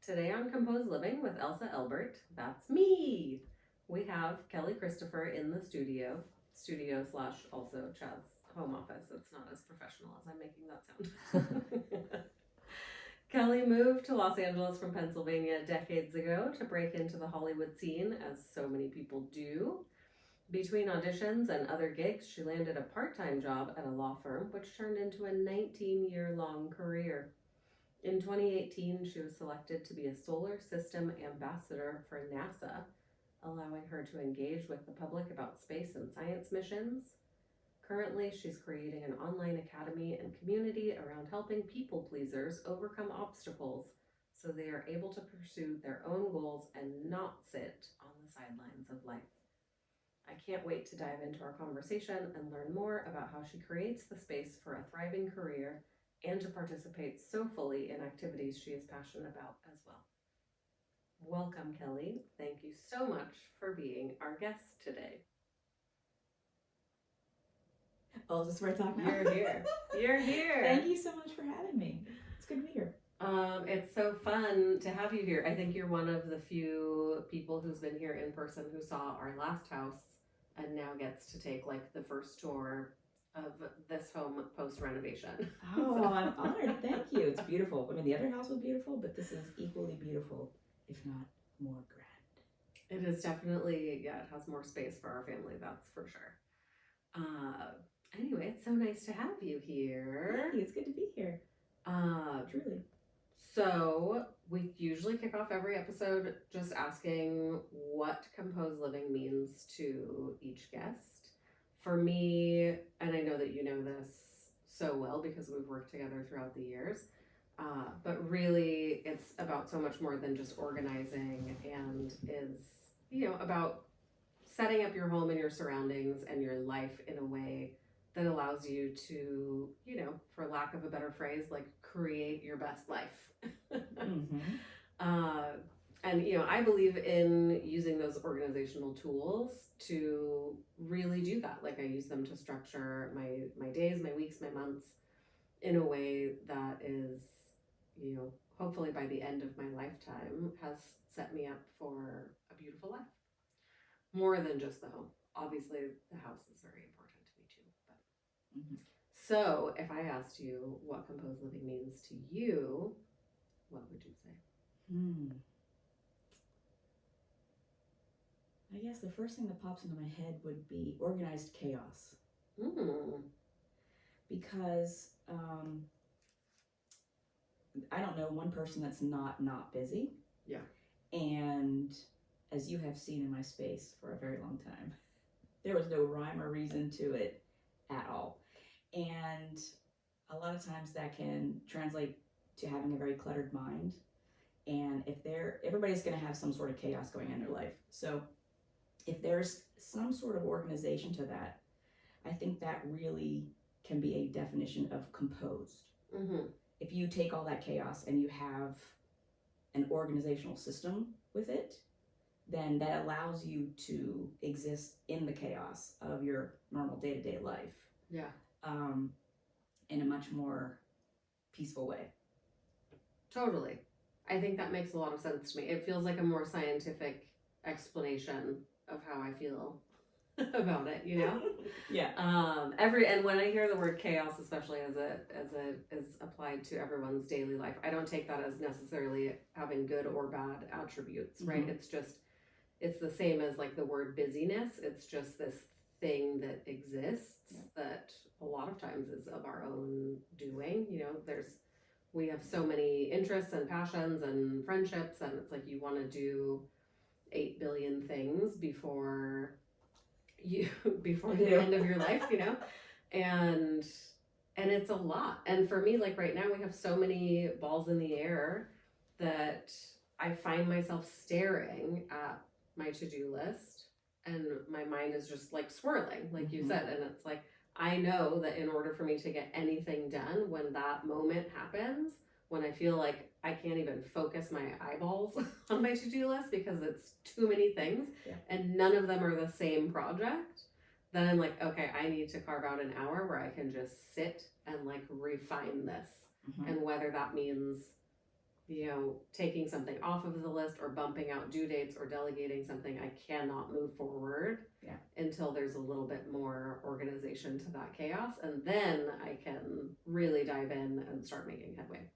Today on Composed Living with Elsa Elbert, that's me. We have Kelly Christopher in the studio slash also Chad's home office. It's not as professional as I'm making that sound. Kelly moved to Los Angeles from Pennsylvania decades ago to break into the Hollywood scene, as so many people do. Between auditions and other gigs, she landed a part-time job at a law firm, which turned into a 19-year-long career. In 2018, she was selected to be a solar system ambassador for NASA, allowing her to engage with the public about space and science missions. Currently, she's creating an online academy and community around helping people pleasers overcome obstacles so they are able to pursue their own goals and not sit on the sidelines of life. I can't wait to dive into our conversation and learn more about how she creates the space for a thriving career and to participate so fully in activities she is passionate about as well. Welcome, Kelly. Thank you so much for being our guest today. Oh, is this where I talk now? You're here. You're here. Thank you so much for having me. It's good to be here. It's so fun to have you here. I think you're one of the few people who's been here in person who saw our last house and now gets to take like the first tour of this home post renovation. Oh, I'm honored. Thank you. It's beautiful. I mean, the other house was beautiful, but this is equally beautiful, if not more grand. It is definitely, yeah, it has more space for our family, that's for sure. Anyway, it's so nice to have you here. Thank you. It's good to be here. Truly. So we usually kick off every episode just asking what composed living means to each guest. For me, and I know that you know this so well because we've worked together throughout the years, but really it's about so much more than just organizing, and is, about setting up your home and your surroundings and your life in a way that allows you to, for lack of a better phrase, like create your best life. Mm-hmm. And I believe in using those organizational tools to really do that. Like I use them to structure my days, my weeks, my months in a way that is, hopefully by the end of my lifetime has set me up for a beautiful life. More than just the home. Obviously the house is very important to me too. But So if I asked you what composed living means to you, what would you say? I guess the first thing that pops into my head would be organized chaos. Because I don't know one person that's not busy. Yeah. And as you have seen in my space for a very long time, there was no rhyme or reason to it at all. And a lot of times that can translate to having a very cluttered mind. And everybody's going to have some sort of chaos going on in their life. So if there's some sort of organization to that, I think that really can be a definition of composed. Mm-hmm. If you take all that chaos and you have an organizational system with it, then that allows you to exist in the chaos of your normal day-to-day life. Yeah. In a much more peaceful way. Totally. I think that makes a lot of sense to me. It feels like a more scientific explanation of how I feel about it, Yeah. And when I hear the word chaos, especially as it is applied to everyone's daily life, I don't take that as necessarily having good or bad attributes, right? Mm-hmm. It's the same as like the word busyness. It's just this thing that exists that a lot of times is of our own doing. We have so many interests and passions and friendships, and it's like you want to do 8 billion things before the end of your life, and it's a lot. And for me, like right now we have so many balls in the air that I find myself staring at my to-do list and my mind is just like swirling, like you said. And it's like, I know that in order for me to get anything done, when that moment happens, when I feel like I can't even focus my eyeballs on my to-do list because it's too many things and none of them are the same project, then I'm like, okay, I need to carve out an hour where I can just sit and like refine this. And whether that means taking something off of the list or bumping out due dates or delegating something, I cannot move forward until there's a little bit more organization to that chaos. And then I can really dive in and start making headway.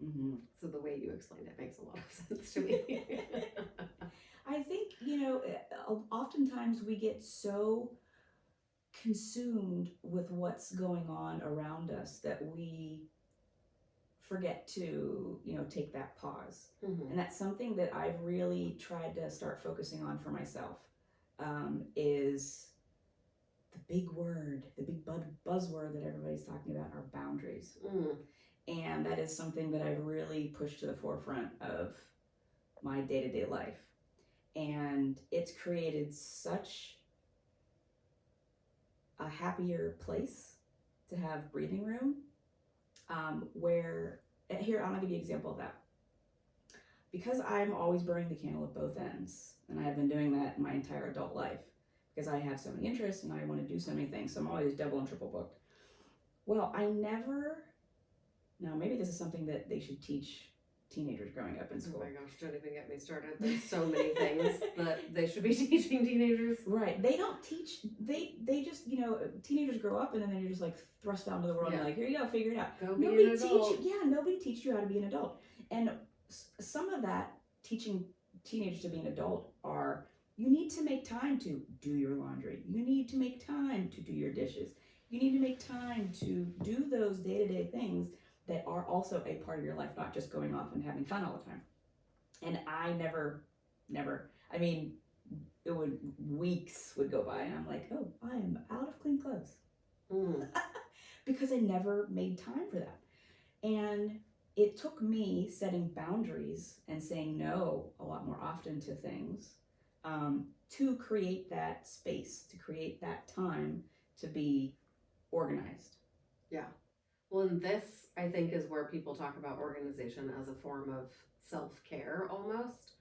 Mm-hmm. So the way you explained it makes a lot of sense to me. I think, oftentimes we get so consumed with what's going on around us that we forget to, take that pause. Mm-hmm. And that's something that I've really tried to start focusing on for myself, is the big buzzword that everybody's talking about are boundaries. Mm. And that is something that I've really pushed to the forefront of my day-to-day life. And it's created such a happier place to have breathing room, where, here, I'm going to give you an example of that. Because I'm always burning the candle at both ends, and I have been doing that my entire adult life, because I have so many interests and I want to do so many things, so I'm always double and triple booked. Well, now maybe this is something that they should teach teenagers growing up in school. Oh my gosh, don't even get me started. There's so many things that they should be teaching teenagers. Right. They don't teach, they just, teenagers grow up and then they're just like thrust out into the world and like, here you go, figure it out. Go be an adult. Nobody teaches you how to be an adult. And some of that teaching teenagers to be an adult are, you need to make time to do your laundry. You need to make time to do your dishes. You need to make time to do those day-to-day things that are also a part of your life, not just going off and having fun all the time. And I never, I mean, weeks would go by and I'm like, oh, I am out of clean clothes. Mm. Because I never made time for that. And it took me setting boundaries and saying no a lot more often to things, to create that space, to create that time to be organized. Yeah. Well, and this, I think, is where people talk about organization as a form of self-care almost.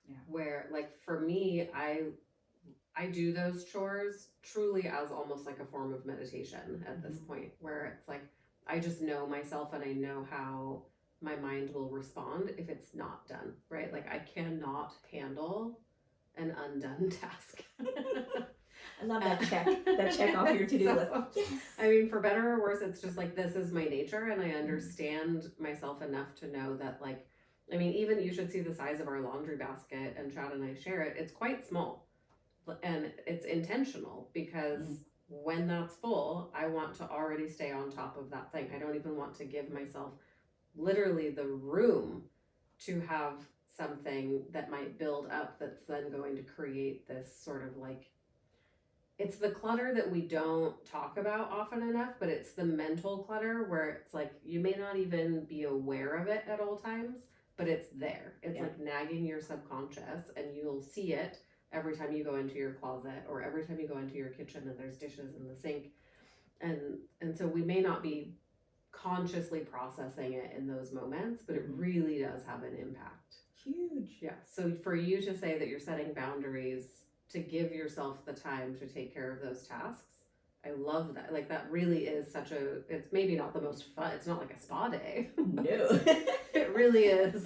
Yeah. Where, like, for me, I do those chores truly as almost like a form of meditation at this point, where it's like, I just know myself and I know how my mind will respond if it's not done, right? Like, I cannot handle an undone task. I love that check off your to-do list. Yes. I mean, for better or worse, it's just like, this is my nature, and I understand myself enough to know that, like, I mean, even you should see the size of our laundry basket, and Chad and I share it. It's quite small, and it's intentional, because when that's full, I want to already stay on top of that thing. I don't even want to give myself literally the room to have something that might build up that's then going to create this sort of like, it's the clutter that we don't talk about often enough, but it's the mental clutter where it's like, you may not even be aware of it at all times, but it's there. It's like nagging your subconscious, and you'll see it every time you go into your closet or every time you go into your kitchen and there's dishes in the sink. And so we may not be consciously processing it in those moments, but it really does have an impact. Huge. Yeah. So for you to say that you're setting boundaries to give yourself the time to take care of those tasks, I love that. Like, that really is it's maybe not the most fun. It's not like a spa day. No. It really is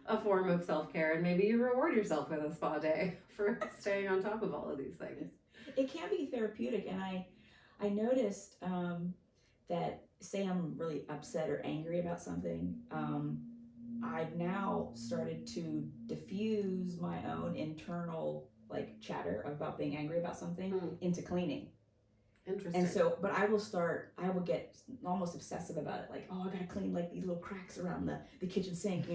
a form of self-care, and maybe you reward yourself with a spa day for staying on top of all of these things. It can be therapeutic, and I noticed that, say I'm really upset or angry about something, I've now started to diffuse my own internal like chatter about being angry about something into cleaning. Interesting. And so, but I will get almost obsessive about it. Like, oh, I gotta clean like these little cracks around the kitchen sink,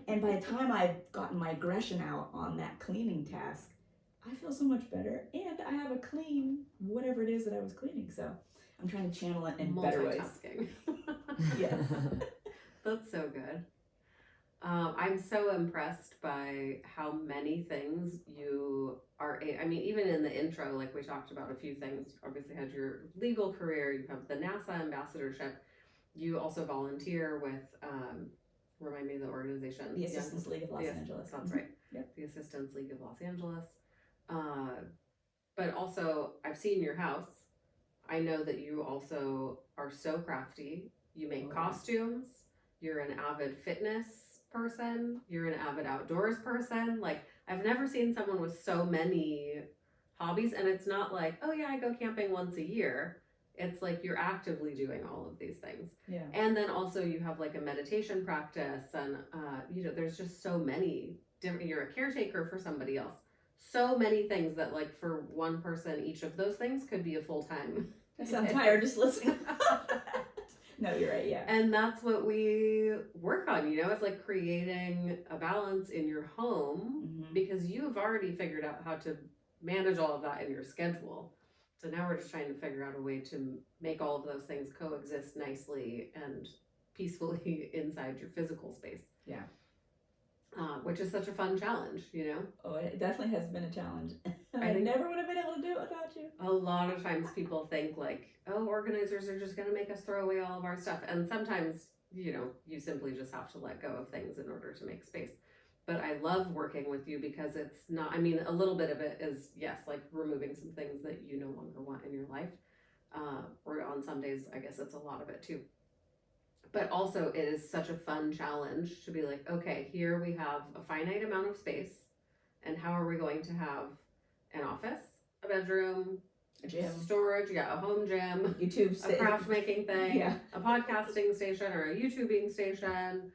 and by the time I've gotten my aggression out on that cleaning task, I feel so much better, and I have a clean whatever it is that I was cleaning. So I'm trying to channel it in better ways. Multitasking. Yes. That's so good. I'm so impressed by how many things you are. I mean, even in the intro, like, we talked about a few things. You obviously had your legal career. You have the NASA ambassadorship. You also volunteer with, remind me of the organization. The Assistance League of Los Angeles. That's right. Yep. The Assistance League of Los Angeles. But also, I've seen your house. I know that you also are so crafty. You make costumes. you're an avid fitness person, you're an avid outdoors person. Like, I've never seen someone with so many hobbies, and it's not like, oh yeah, I go camping once a year. It's like you're actively doing all of these things. Yeah. And then also you have like a meditation practice, and there's just so many different. You're a caretaker for somebody else. So many things that, like, for one person, each of those things could be a full time. I'm tired just listening. No, you're right. Yeah. And that's what we work on. It's like creating a balance in your home, because you've already figured out how to manage all of that in your schedule. So now we're just trying to figure out a way to make all of those things coexist nicely and peacefully inside your physical space. Yeah. Which is such a fun challenge, Oh, it definitely has been a challenge. I never would have been able to do it without you. A lot of times people think like, oh, organizers are just going to make us throw away all of our stuff. And sometimes, you simply just have to let go of things in order to make space. But I love working with you because it's not, a little bit of it is, yes, like removing some things that you no longer want in your life. Or on some days, I guess it's a lot of it too. But also, it is such a fun challenge to be like, okay, here we have a finite amount of space, and how are we going to have an office, a bedroom, a gym, storage, a home gym, YouTube, a craft making thing, a podcasting station or a YouTubing station,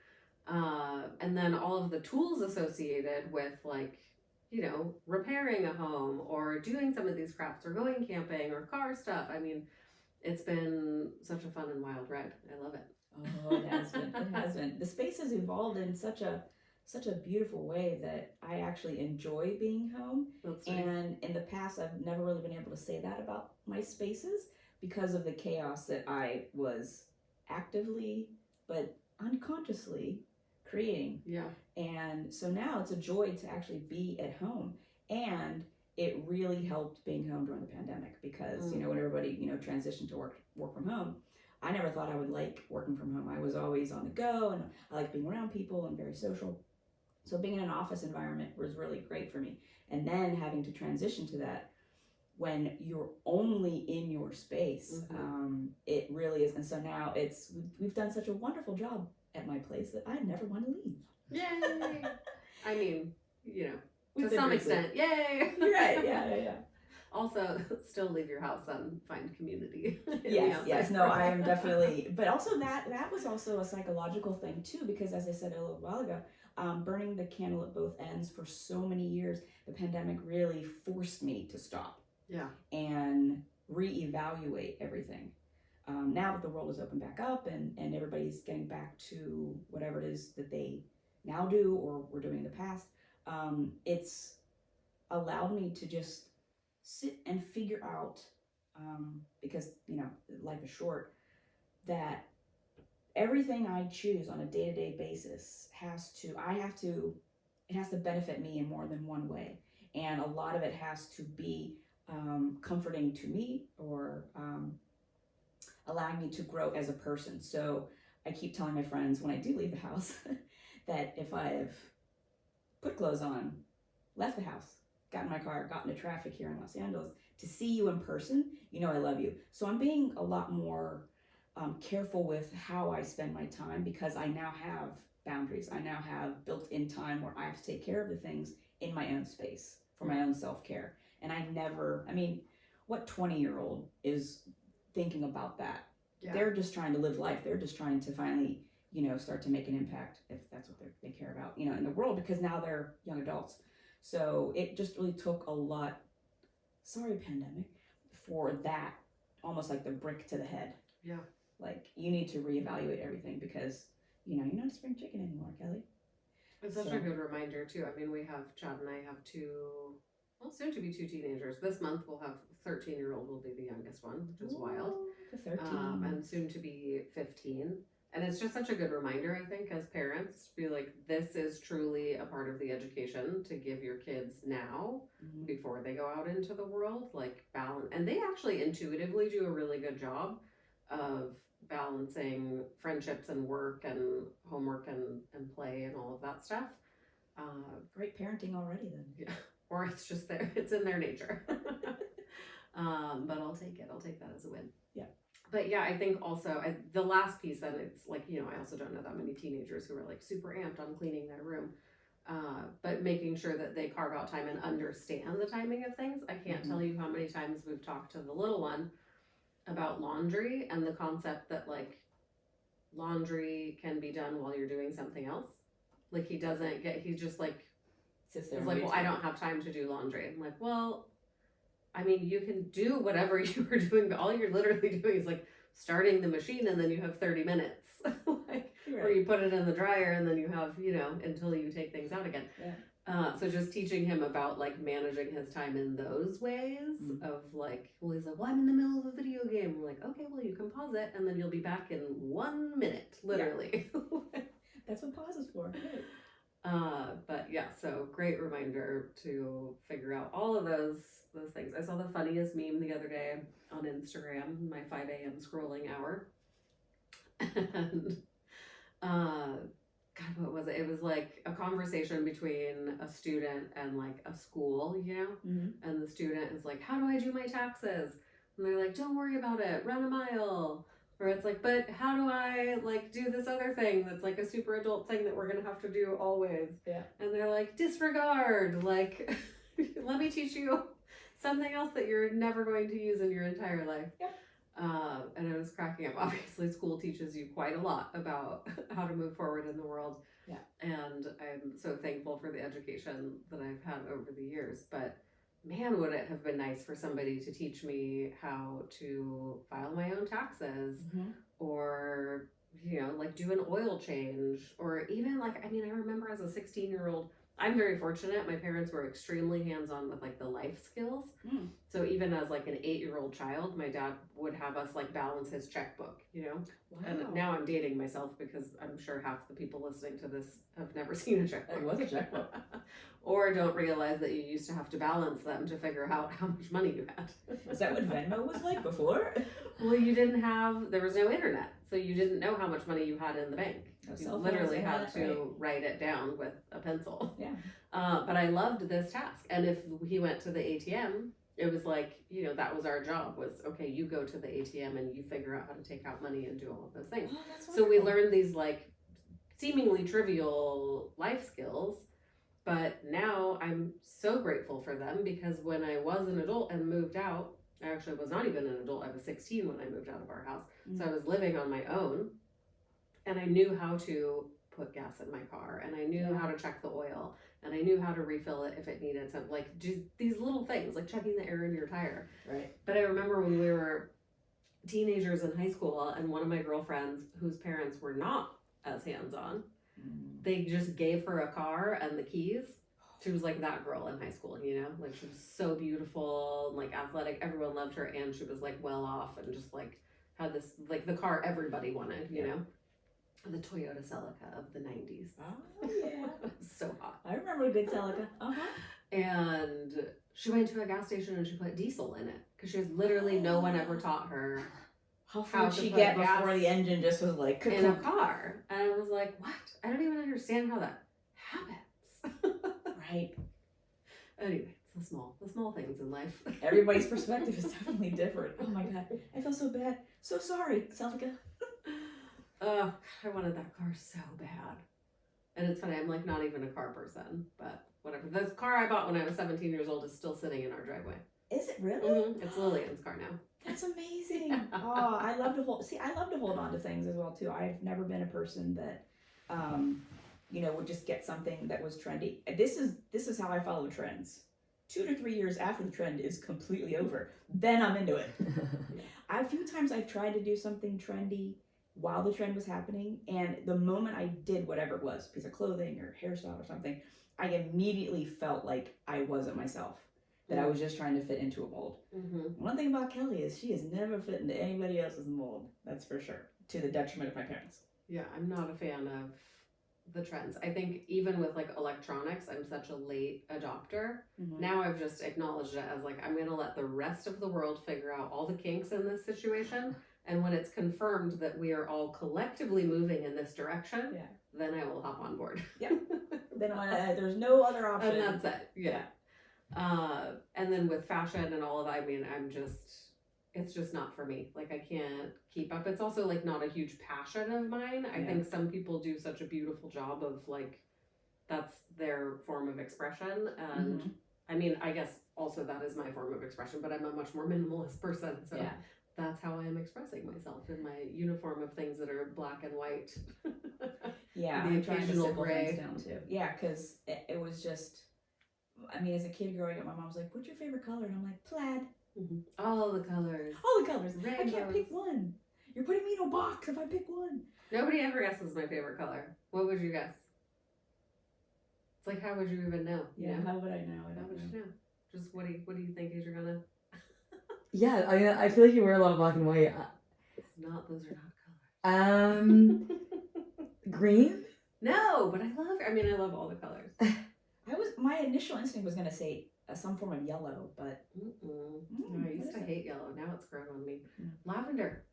and then all of the tools associated with, like, repairing a home or doing some of these crafts or going camping or car stuff. It's been such a fun and wild ride. I love it. Oh, it has been. It has been. The space has evolved in such a beautiful way that I actually enjoy being home. That's nice. Nice. And in the past, I've never really been able to say that about my spaces because of the chaos that I was actively but unconsciously creating. Yeah. And so now it's a joy to actually be at home. And it really helped being home during the pandemic because, when everybody, transitioned to work from home, I never thought I would like working from home. I was always on the go, and I like being around people and very social. So being in an office environment was really great for me. And then having to transition to that when you're only in your space, it really is. And so now we've done such a wonderful job at my place that I never want to leave. Yay! To some extent, yay! You're right. Yeah. Also, still leave your house and find community. Yes. No, I am definitely. But also that was also a psychological thing too, because as I said a little while ago, burning the candle at both ends for so many years, the pandemic really forced me to stop. Yeah. And reevaluate everything. Now that the world is open back up and everybody's getting back to whatever it is that they now do or were doing in the past, it's allowed me to just sit and figure out, because life is short, that everything I choose on a day-to-day basis it has to benefit me in more than one way, and a lot of it has to be comforting to me or allowing me to grow as a person. So I keep telling my friends when I do leave the house that if I've put clothes on, left the house, got in my car, got into traffic here in Los Angeles, to see you in person, I love you. So I'm being a lot more careful with how I spend my time because I now have boundaries. I now have built-in time where I have to take care of the things in my own space for my own self-care. And what 20-year-old is thinking about that? Yeah. They're just trying to live life. They're just trying to finally, start to make an impact if that's what they care about, in the world, because now they're young adults. So it just really took a lot, sorry pandemic, for that, almost like the brick to the head. Yeah. Like, you need to reevaluate everything because, you're not a spring chicken anymore, Kelly. It's such a good reminder too. Chad and I have soon to be two teenagers. This month we'll have 13-year-old will be the youngest one, which is wild. For 13. And soon to be 15. And it's just such a good reminder, I think, as parents, to be like, this is truly a part of the education to give your kids now before they go out into the world, like balance. And they actually intuitively do a really good job of balancing friendships and work and homework and play and all of that stuff. Great parenting already then. Yeah. Or it's just it's in their nature. But I'll take it. I'll take that as a win. Yeah. But yeah, I think also the last piece, and it's like, I also don't know that many teenagers who are like super amped on cleaning their room. But making sure that they carve out time and understand the timing of things. I can't tell you how many times we've talked to the little one about laundry and the concept that like laundry can be done while you're doing something else. Like he just like Sits there is and like, waits well, for I you. don't have time to do laundry. I'm like, well, I mean, you can do whatever you were doing, but all you're literally doing is like starting the machine and then you have 30 minutes. Like, or Right. you put it in the dryer and then you have, until you take things out again. Yeah. So just teaching him about like managing his time in those ways of like, well, he's like, well, I'm in the middle of a video game. We're like, okay, well, you can pause it and then you'll be back in 1 minute, literally. That's what pause is for. Right. But yeah, so great reminder to figure out all of those things. I saw the funniest meme the other day on Instagram, my 5 a.m. scrolling hour. And God, what was it? It was like a conversation between a student and like a school, and the student is like, how do I do my taxes? And they're like, don't worry about it, run a mile. Or it's like, but how do I like do this other thing that's like a super adult thing that we're gonna have to do always? Yeah. And they're like, disregard, like let me teach you something else that you're never going to use in your entire life. Yeah. And I was cracking up. Obviously, school teaches you quite a lot about how to move forward in the world. Yeah. And I'm so thankful for the education that I've had over the years. But man, would it have been nice for somebody to teach me how to file my own taxes or, like do an oil change or even like, I remember as a 16-year-old, I'm very fortunate. My parents were extremely hands-on with like the life skills. So even as like an 8-year-old child, my dad would have us like balance his checkbook, Wow. And now I'm dating myself because I'm sure half the people listening to this have never seen a checkbook. It was a checkbook. Or don't realize that you used to have to balance them to figure out how much money you had. Is that what Venmo was like before? Well, there was no internet, so you didn't know how much money you had in the bank. You literally had to write it down with a pencil. Yeah. But I loved this task. And if he went to the ATM, it was like, that was our job was, okay, you go to the ATM and you figure out how to take out money and do all of those things. Oh, that's so we wonderful. learned these like seemingly trivial life skills. But now I'm so grateful for them because when I was an adult and moved out, I actually was not even an adult. I was 16 when I moved out of our house. So I was living on my own and I knew how to put gas in my car and I knew how to check the oil and I knew how to refill it if it needed some, like just these little things like checking the air in your tire. Right. But I remember when we were teenagers in high school and one of my girlfriends whose parents were not as hands-on, they just gave her a car and the keys. She was like that girl in high school, like she was so beautiful and like athletic. Everyone loved her and she was like well off and just like had this like the car everybody wanted, the Toyota Celica of the 90s. Oh yeah. So hot. I remember a good Celica. And she went to a gas station and she put diesel in it because she was literally no one ever taught her how far did she get gas before the engine just was like in a car. And I was like, what? I don't even understand how that happens. Right. Anyway, it's the small things in life. Everybody's perspective is definitely different. Oh my god, I feel so bad. So sorry, Celica. Oh, I wanted that car so bad. And it's funny, I'm like not even a car person, but whatever. This car I bought when I was 17 years old is still sitting in our driveway. Is it really? It's Lillian's car now. That's amazing. Yeah. Oh, I love to hold on to things as well too. I've never been a person that would just get something that was trendy. This is how I follow trends. 2 to 3 years after the trend is completely over, then I'm into it. A few times I've tried to do something trendy while the trend was happening, and the moment I did whatever it was, piece of clothing or hairstyle or something, I immediately felt like I wasn't myself. That I was just trying to fit into a mold. One thing about Kelly is she has never fit into anybody else's mold. That's for sure. To the detriment of my parents. Yeah, I'm not a fan of the trends. I think even with like electronics, I'm such a late adopter. Now I've just acknowledged it as like, I'm going to let the rest of the world figure out all the kinks in this situation. And when it's confirmed that we are all collectively moving in this direction, then I will hop on board. Yeah. Then there's no other option. And that's it. Yeah. And then with fashion and all of that, I'm just, it's just not for me. Like I can't keep up. It's also like not a huge passion of mine. I Yeah. think some people do such a beautiful job of like that's their form of expression. And Mhm. I mean, I guess also that is my form of expression, but I'm a much more minimalist person. So Yeah. that's how I'm expressing myself in my uniform of things that are black and white. Yeah, The I'm trying to occasional simple gray. things down too. Yeah, because it was just, I mean, as a kid growing up, my mom was like, "What's your favorite color?" And I'm like, "Plaid." All the colors. All the colors. I can't Rainbows. pick one. You're putting me in a box if I pick one. Nobody ever guesses my favorite color. What would you guess? It's like, how would you even know? you Yeah, know? how would I know? I How don't would know. you know? Just what do you think is you're gonna? Yeah, I mean, I feel like you wear a lot of black and white. It's not. Those are not colors. Green? No, but I love all the colors. My initial instinct was gonna say some form of yellow, but No, I what used is to it? hate yellow. Now it's grown on me. Mm. Lavender.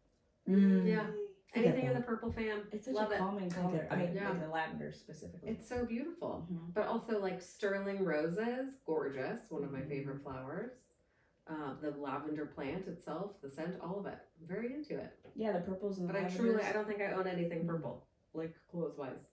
Mm. Yeah. I get Anything in the that. purple fam. It's such Love a it. calming I color. get I mean, that. Yeah. like the lavender specifically. It's so beautiful. Mhm. But also like sterling roses, gorgeous. One of my Mhm. favorite flowers. The lavender plant itself, the scent, all of it. I'm very into it. Yeah, the purples and the But lavenders. I don't think I own anything Mm. purple, like clothes wise.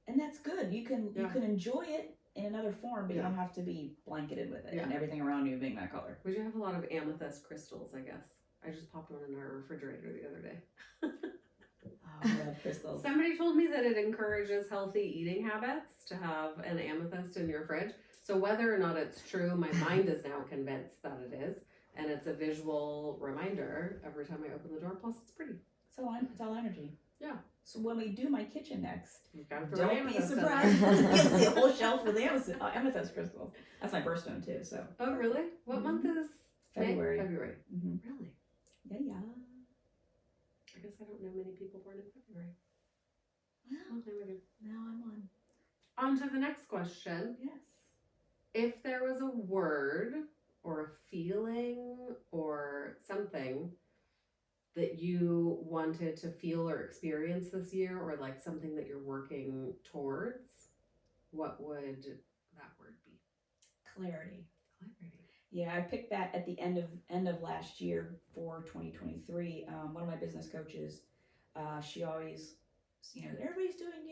And that's good. You can enjoy it in another form, but you Yeah. don't have to be blanketed with it Yeah. and everything around you being that color. We do have a lot of amethyst crystals, I guess. I just popped one in our refrigerator the other day. Oh, I love crystals. Somebody told me that it encourages healthy eating habits to have an amethyst in your fridge. So whether or not it's true, my mind is now convinced that it is. And it's a visual reminder every time I open the door. Plus, it's pretty. It's all energy. Yeah. So when we do my kitchen next, You've got to throw don't be amethyst in there. surprised. You'll see a whole shelf with amethyst crystals. That's my birthstone too. So Oh, really? What month is February. May? February. Mm-hmm. Really? Yeah. I guess I don't know many people born in February. Well, there we go. now I'm on. On to the next question. Yes. If there was a word or a feeling or something that you wanted to feel or experience this year, or like something that you're working towards, what would that word be? Clarity. Clarity. Yeah, I picked that at the end of last year for 2023. One of my business coaches, she always, everybody's doing,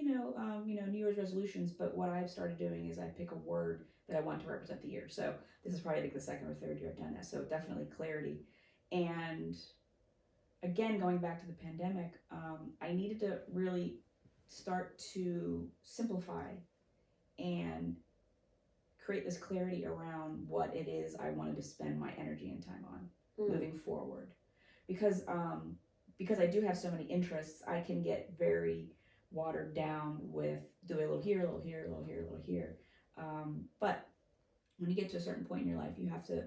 New Year's resolutions, but what I've started doing is I pick a word that I want to represent the year. So this is probably like the second or third year I've done that. So definitely clarity. And again, going back to the pandemic, I needed to really start to simplify and create this clarity around what it is I wanted to spend my energy and time on moving forward. Because I do have so many interests, I can get very watered down with doing a little here, a little here, a little here, a little here. But when you get to a certain point in your life, you have to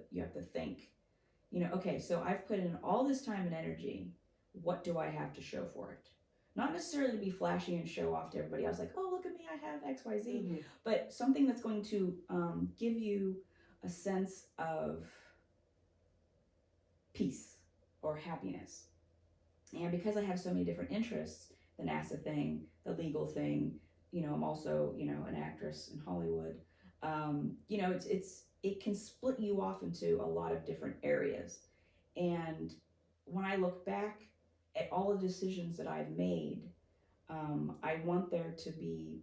think, okay, so I've put in all this time and energy. What do I have to show for it? Not necessarily to be flashy and show off to everybody else, like, oh, look at me, I have X, Y, Z, but something that's going to give you a sense of peace or happiness. And because I have so many different interests, the NASA thing, the legal thing, I'm also, an actress in Hollywood. It can split you off into a lot of different areas. And when I look back at all the decisions that I've made, I want there to be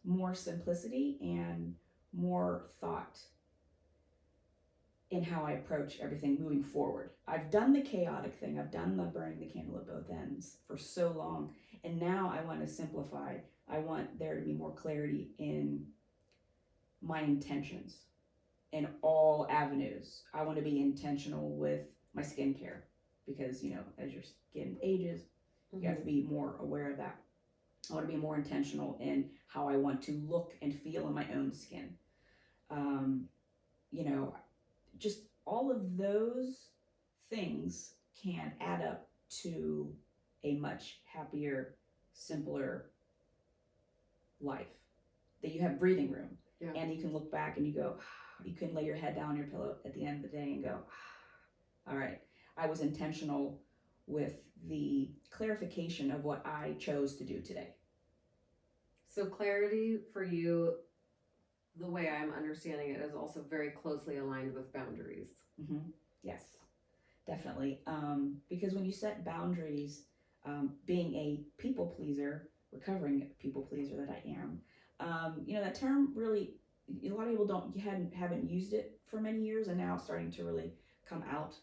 more simplicity and more thought in how I approach everything moving forward. I've done the chaotic thing. I've done the burning the candle at both ends for so long. And now I want to simplify. I want there to be more clarity in my intentions in all avenues. I want to be intentional with my skincare because, as your skin ages, you have to be more aware of that. I want to be more intentional in how I want to look and feel in my own skin. Just all of those things can add up to a much happier, simpler life. That you have breathing room. Yeah. And you can look back and you go, you can lay your head down on your pillow at the end of the day and go, all right, I was intentional with the clarification of what I chose to do today. So clarity for you, the way I'm understanding it, is also very closely aligned with boundaries. Mm-hmm. Yes. definitely. Because when you set boundaries, being a people pleaser, recovering people pleaser that I am, that term really, a lot of people haven't used it for many years, and now it's starting to really come out.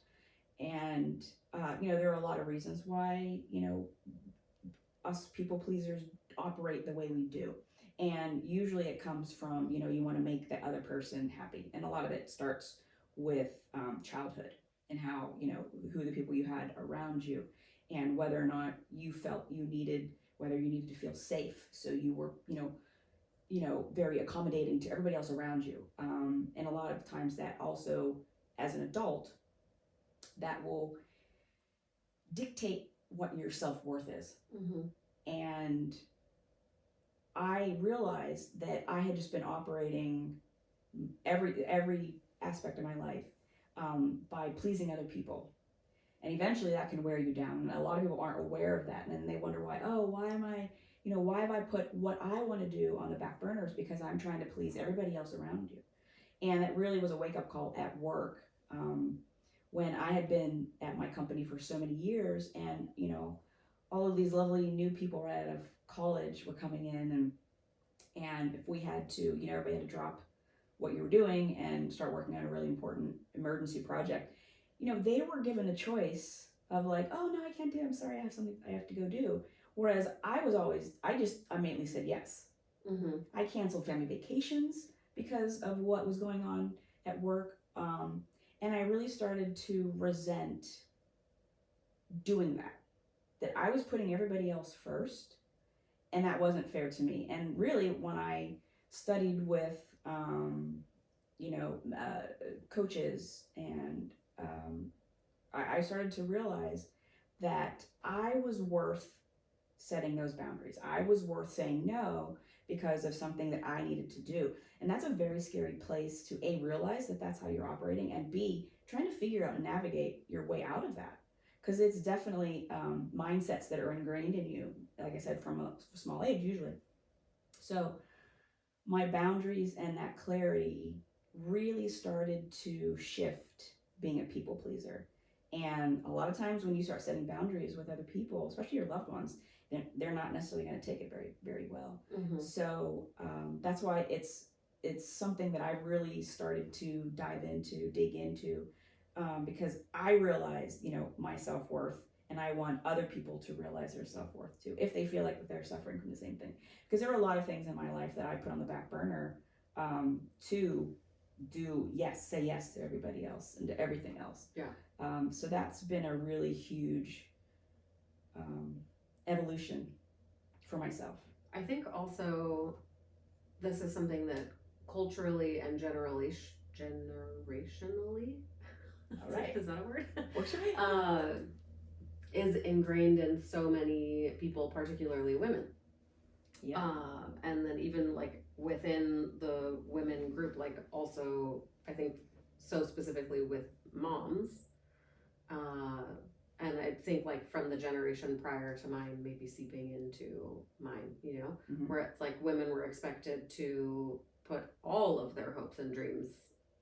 And there are a lot of reasons why us people pleasers operate the way we do. And usually it comes from, you want to make the other person happy. And a lot of it starts with childhood and how, who the people you had around you and whether or not you felt whether you needed to feel safe. So you were, very accommodating to everybody else around you. And a lot of times that also, as an adult, that will dictate what your self-worth is. Mm-hmm. And I realized that I had just been operating every aspect of my life by pleasing other people, and eventually that can wear you down. And a lot of people aren't aware of that, and then they wonder why. Oh, why am I? Why have I put what I want to do on the back burners because I'm trying to please everybody else around you? And it really was a wake up call at work when I had been at my company for so many years, and all of these lovely new people right out of college were coming in, and if we had to, everybody had to drop what you were doing and start working on a really important emergency project. They were given a choice of like, oh no, I can't do it. I'm sorry, I have something I have to go do. Whereas I immediately said yes. Mm-hmm. I canceled family vacations because of what was going on at work. And I really started to resent doing that I was putting everybody else first, and that wasn't fair to me. And really, when I studied with, coaches, and I started to realize that I was worth setting those boundaries. I was worth saying no because of something that I needed to do. And that's a very scary place to A, realize that that's how you're operating, and B, trying to figure out and navigate your way out of that. Because it's definitely mindsets that are ingrained in you, like I said, from a small age usually. So my boundaries and that clarity really started to shift being a people pleaser. And a lot of times when you start setting boundaries with other people, especially your loved ones, they're not necessarily going to take it very, very well. Mm-hmm. So that's why it's something that I really started to dig into, because I realized, my self-worth, and I want other people to realize their self-worth too, if they feel like they're suffering from the same thing. Because there were a lot of things in my life that I put on the back burner to say yes to everybody else and to everything else. Yeah. So that's been a really huge evolution for myself. I think also this is something that culturally and generationally, All right. is that a word? Works for me. Is ingrained in so many people, particularly women. Yeah. And then even like within the women group, like also I think so specifically with moms. And I think like from the generation prior to mine, maybe seeping into mine, Mm-hmm. where it's like women were expected to put all of their hopes and dreams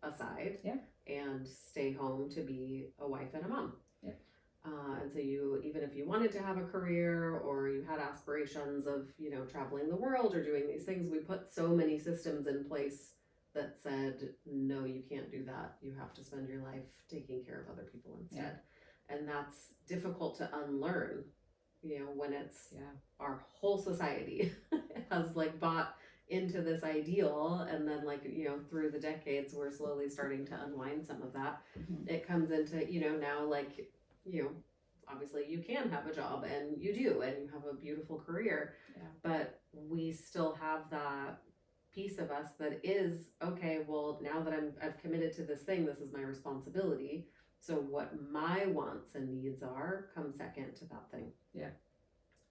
aside, Yeah. and stay home to be a wife and a mom. Yeah. And so even if you wanted to have a career or you had aspirations of, traveling the world or doing these things, we put so many systems in place that said, no, you can't do that. You have to spend your life taking care of other people instead. Yeah. And that's difficult to unlearn, when it's our whole society has like bought into this ideal, and then like, through the decades, we're slowly starting to unwind some of that. Mm-hmm. It comes into, now like, obviously you can have a job, and you do, and you have a beautiful career, but we still have that piece of us that is, okay, well, now that I've committed to this thing, this is my responsibility. So what my wants and needs are come second to that thing. Yeah.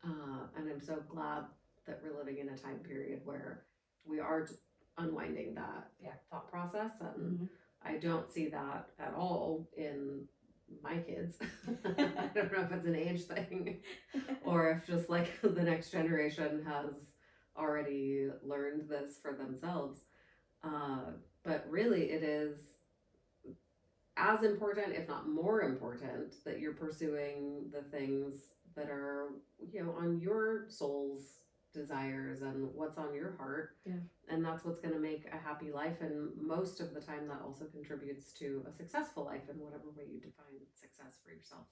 And I'm so glad that we're living in a time period where we are unwinding that thought process. And Mm-hmm. I don't see that at all in my kids. I don't know if it's an age thing or if just like the next generation has already learned this for themselves. But really it is as important, if not more important, that you're pursuing the things that are, on your soul's desires and what's on your heart. Yeah. And that's what's going to make a happy life. And most of the time, that also contributes to a successful life in whatever way you define success for yourself.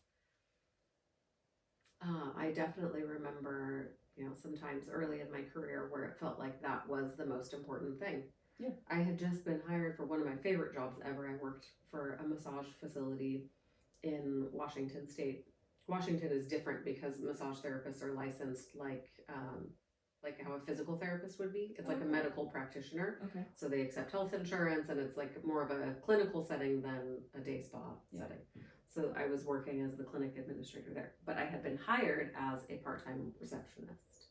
I definitely remember, sometimes early in my career where it felt like that was the most important thing. Yeah. I had just been hired for one of my favorite jobs ever. I worked for a massage facility in Washington State. Washington is different because massage therapists are licensed like how a physical therapist would be. It's like a medical practitioner. Okay. So they accept health insurance, and it's like more of a clinical setting than a day spa setting. So I was working as the clinic administrator there, but I had been hired as a part-time receptionist.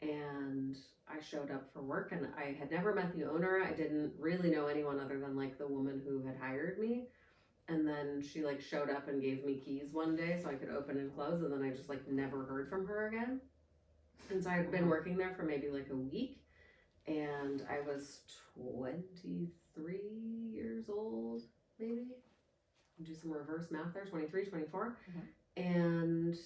And I showed up for work, and I had never met the owner. I didn't really know anyone other than like the woman who had hired me. And then she like showed up and gave me keys one day so I could open and close, and then I just like never heard from her again. And so I had been working there for maybe like a week, and I was 23 years old, maybe. Do some reverse math there, 23, 24. And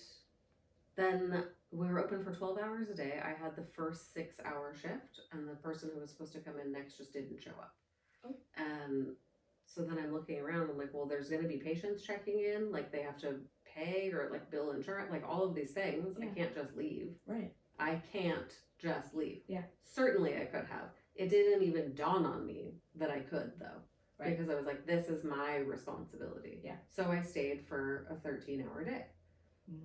then we were open for 12 hours a day. I had the first 6-hour shift, and the person who was supposed to come in next just didn't show up. And so then I'm looking around, I'm like, well, there's going to be patients checking in, like they have to pay or like bill insurance, like all of these things. I can't just leave. Right. I can't just leave. Yeah. Certainly I could have. It didn't even dawn on me that I could, though. Right. Because I was like, this is my responsibility. Yeah. So I stayed for a 13-hour day.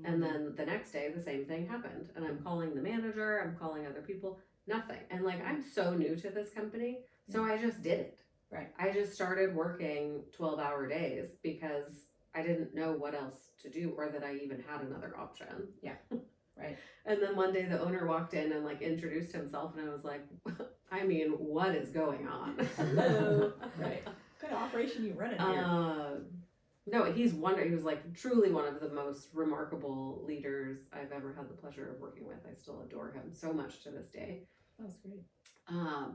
And then the next day, the same thing happened. And I'm calling the manager, I'm calling other people, nothing. And like, I'm so new to this company, so I just did it. Right. I just started working 12-hour days because I didn't know what else to do or that I even had another option. Yeah. Right. And then one day the owner walked in and like introduced himself, and I was like, I mean, what is going on? Hello. Right. What kind of operation you running here? No, he was like truly one of the most remarkable leaders I've ever had the pleasure of working with. I still adore him so much to this day. That's great.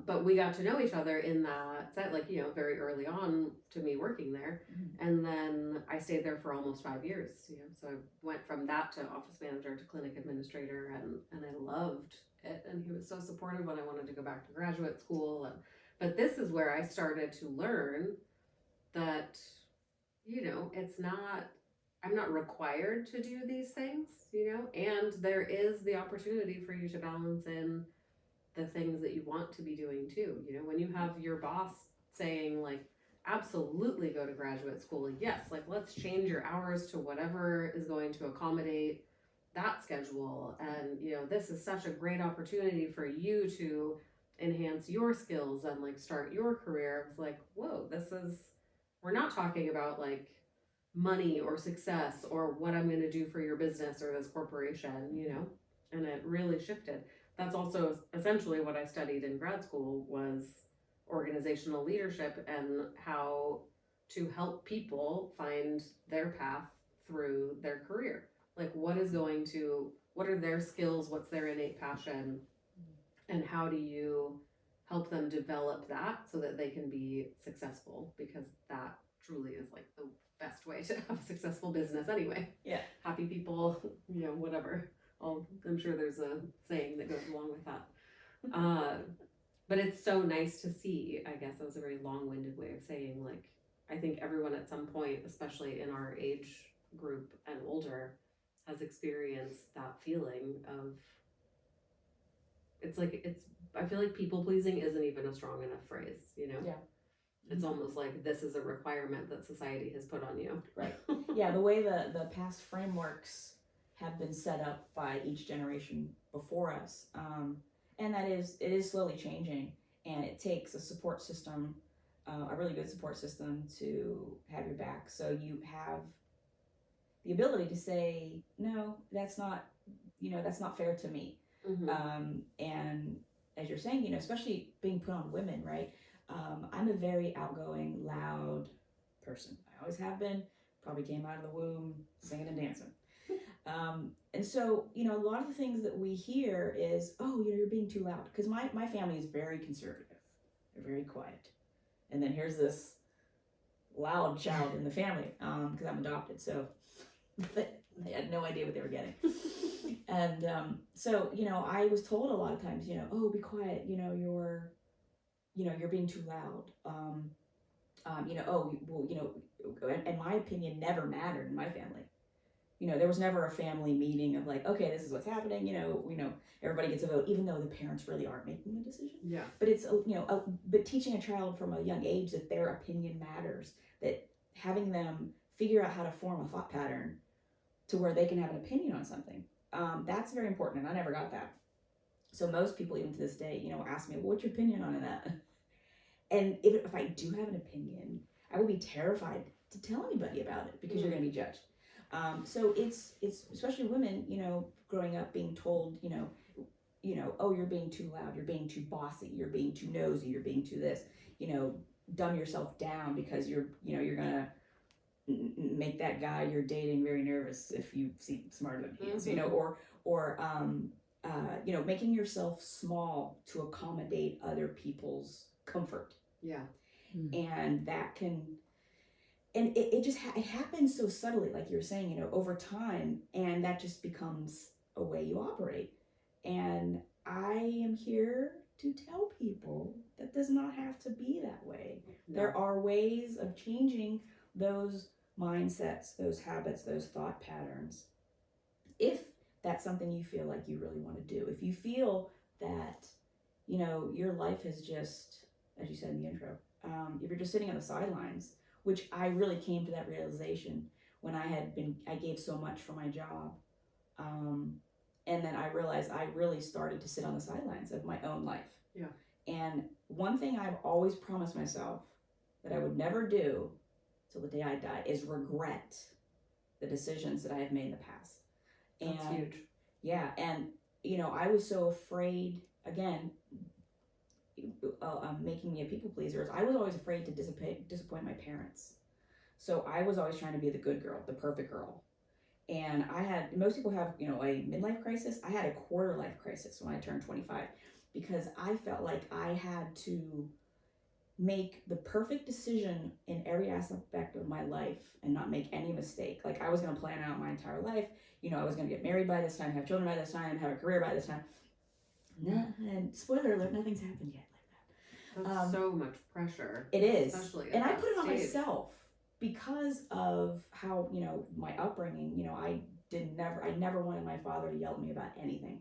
But we got to know each other in that set, like, very early on to me working there. And then I stayed there for almost 5 years, so I went from that to office manager to clinic administrator, and I loved it. And he was so supportive when I wanted to go back to graduate school. But this is where I started to learn that, I'm not required to do these things, and there is the opportunity for you to balance in the things that you want to be doing too. When you have your boss saying like, absolutely go to graduate school, yes, like let's change your hours to whatever is going to accommodate that schedule, and this is such a great opportunity for you to enhance your skills and like start your career. It's like, whoa, we're not talking about like money or success or what I'm going to do for your business or this corporation, and it really shifted. That's also essentially what I studied in grad school, was organizational leadership and how to help people find their path through their career. Like what are their skills, what's their innate passion, and how do you help them develop that so that they can be successful, because that truly is like the best way to have a successful business anyway. Yeah. Happy people, whatever. I'm sure there's a saying that goes along with that. But it's so nice to see, I guess that was a very long-winded way of saying, like, I think everyone at some point, especially in our age group and older, has experienced that feeling of, I feel like people pleasing isn't even a strong enough phrase, Yeah. It's almost like this is a requirement that society has put on you. Right. Yeah, the way the past frameworks have been set up by each generation before us. And it is slowly changing, and it takes a support system, a really good support system, to have your back. So you have the ability to say, no, that's not fair to me. And as you're saying, especially being put on women, right? I'm a very outgoing, loud person. I always have been, probably came out of the womb singing and dancing. And so, a lot of the things that we hear is, oh, you're being too loud. Because my family is very conservative. They're very quiet. And then here's this loud child in the family, because I'm adopted, so but I had no idea what they were getting. And so, I was told a lot of times, oh, be quiet, you're being too loud. Oh, well, and my opinion never mattered in my family. There was never a family meeting of like, okay, this is what's happening. Everybody gets a vote, even though the parents really aren't making the decision. Yeah. But it's, but teaching a child from a young age that their opinion matters, that having them figure out how to form a thought pattern to where they can have an opinion on something. That's very important, and I never got that. So most people, even to this day, ask me, well, what's your opinion on that? And if I do have an opinion, I will be terrified to tell anybody about it because you're going to be judged. So it's especially women, growing up being told, oh, you're being too loud, you're being too bossy, you're being too nosy, you're being too this, dumb yourself down because you're gonna make that guy you're dating very nervous if you seem smarter than he is, or making yourself small to accommodate other people's comfort. Yeah. And that can, and it just it happens so subtly, like you were saying, over time, and that just becomes a way you operate. And I am here to tell people that does not have to be that way. No. There are ways of changing those mindsets, those habits, those thought patterns, if that's something you feel like you really want to do. If you feel that, your life has just, as you said in the intro, if you're just sitting on the sidelines, which I really came to that realization when I gave so much for my job. And then I realized I really started to sit on the sidelines of my own life. Yeah. And one thing I've always promised myself that I would never do till the day I die is regret the decisions that I have made in the past. That's And huge. yeah, and I was so afraid, again, making me a people pleaser. I was always afraid to disappoint my parents. So I was always trying to be the good girl, the perfect girl. And most people have, a midlife crisis. I had a quarter life crisis when I turned 25 because I felt like I had to make the perfect decision in every aspect of my life and not make any mistake. Like I was going to plan out my entire life. I was going to get married by this time, have children by this time, have a career by this time. And spoiler alert, nothing's happened yet like that. That's so much pressure. It is. Especially and I at put it on that stage. myself because of how, my upbringing, I never wanted my father to yell at me about anything.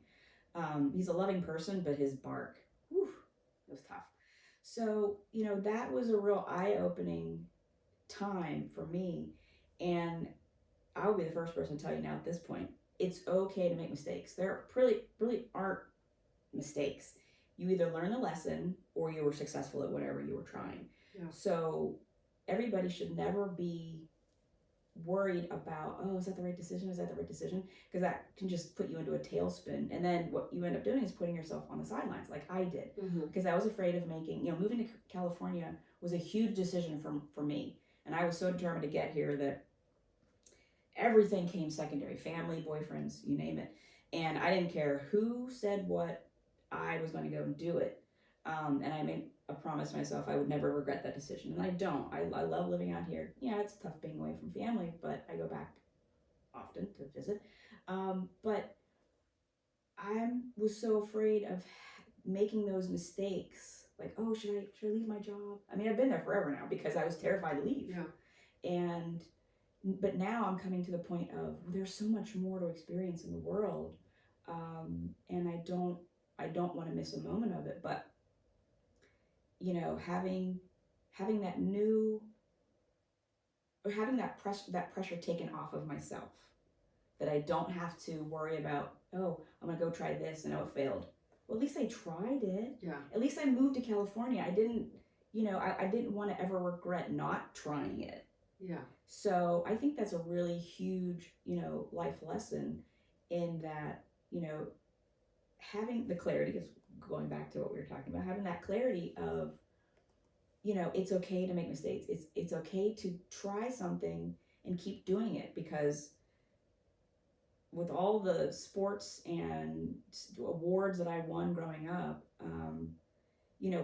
He's a loving person, but his bark, whew, it was tough. So, that was a real eye-opening time for me. And I will be the first person to tell you now at this point, it's okay to make mistakes. There really aren't mistakes. You either learn the lesson or you were successful at whatever you were trying. Yeah. So everybody should never be worried about, oh, is that the right decision? Is that the right decision? Because that can just put you into a tailspin. And then what you end up doing is putting yourself on the sidelines like I did. Because I was afraid of moving to California was a huge decision for me. And I was so determined to get here that everything came secondary, family, boyfriends, you name it. And I didn't care who said what, I was going to go and do it. And I made a promise to myself I would never regret that decision. And I don't. I love living out here. Yeah, it's tough being away from family, but I go back often to visit. But I was so afraid of making those mistakes. Like, oh, should I leave my job? I mean, I've been there forever now because I was terrified to leave. Yeah. But now I'm coming to the point of there's so much more to experience in the world, and I don't want to miss a moment of it. But having that new, or having that pressure taken off of myself, that I don't have to worry about, oh, I'm gonna go try this and oh, it failed. Well, at least I tried it. Yeah. At least I moved to California. I didn't, I didn't want to ever regret not trying it. Yeah. So I think that's a really huge, life lesson in that, having the clarity, is going back to what we were talking about, having that clarity of, it's okay to make mistakes. It's okay to try something and keep doing it, because with all the sports and awards that I won growing up,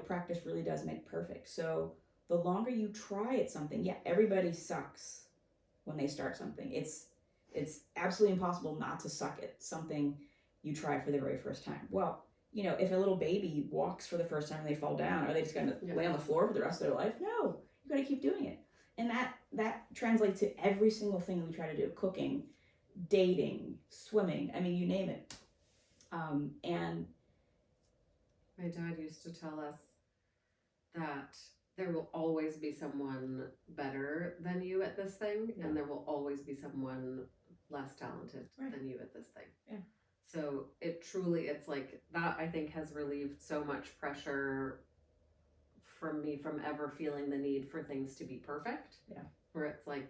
practice really does make perfect. So the longer you try at something, yeah, everybody sucks when they start something. It's absolutely impossible not to suck at something you try for the very first time. Well, you know, if a little baby walks for the first time and they fall down, are they just going to lay on the floor for the rest of their life? No, you got to keep doing it. And that translates to every single thing that we try to do: cooking, dating, swimming. I mean, you name it. And my dad used to tell us that there will always be someone better than you at this thing, and there will always be someone less talented than you at this thing. Yeah. So it's like that, I think, has relieved so much pressure from me from ever feeling the need for things to be perfect. Yeah. Where it's like,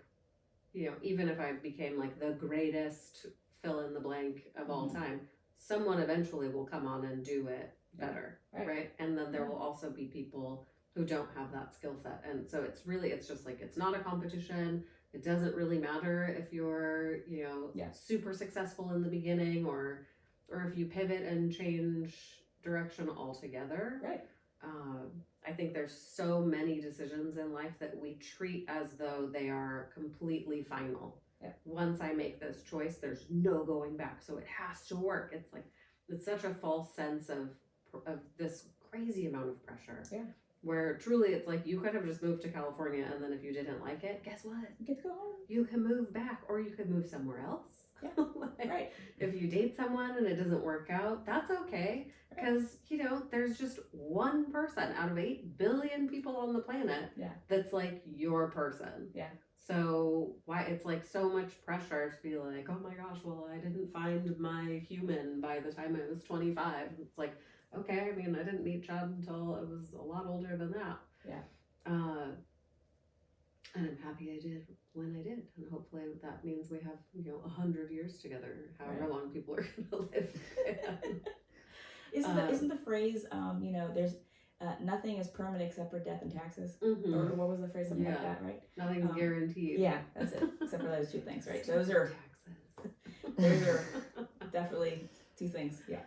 you know, even if I became like the greatest fill in the blank of all time, someone eventually will come on and do it better. Right. And then there will also be people who don't have that skill set. And so it's just like, it's not a competition. It doesn't really matter if you're, you know, super successful in the beginning or if you pivot and change direction altogether. Right. I think there's so many decisions in life that we treat as though they are completely final. Yeah. Once I make this choice, there's no going back. So it has to work. It's like, it's such a false sense of this crazy amount of pressure. Yeah. Where truly it's like you could have just moved to California, and then if you didn't like it, guess what? You get to go home. You can move back, or you could move somewhere else. Yeah. Like, right. If you date someone and it doesn't work out, that's okay. Because, you know, there's just one person out of 8 billion people on the planet that's like your person. Yeah. So why it's like so much pressure to be like, oh my gosh, well, I didn't find my human by the time I was 25. It's like, okay, I mean, I didn't meet Chad until I was a lot older than that. Yeah. And I'm happy I did when I did. And hopefully that means we have, you know, 100 years together, however long people are going to live. Isn't the phrase, you know, there's nothing is permanent except for death and taxes? Or what was the phrase? Something like that, right? Nothing's guaranteed. Yeah, that's it. Except for those two things, right? Those are definitely two things. Yeah.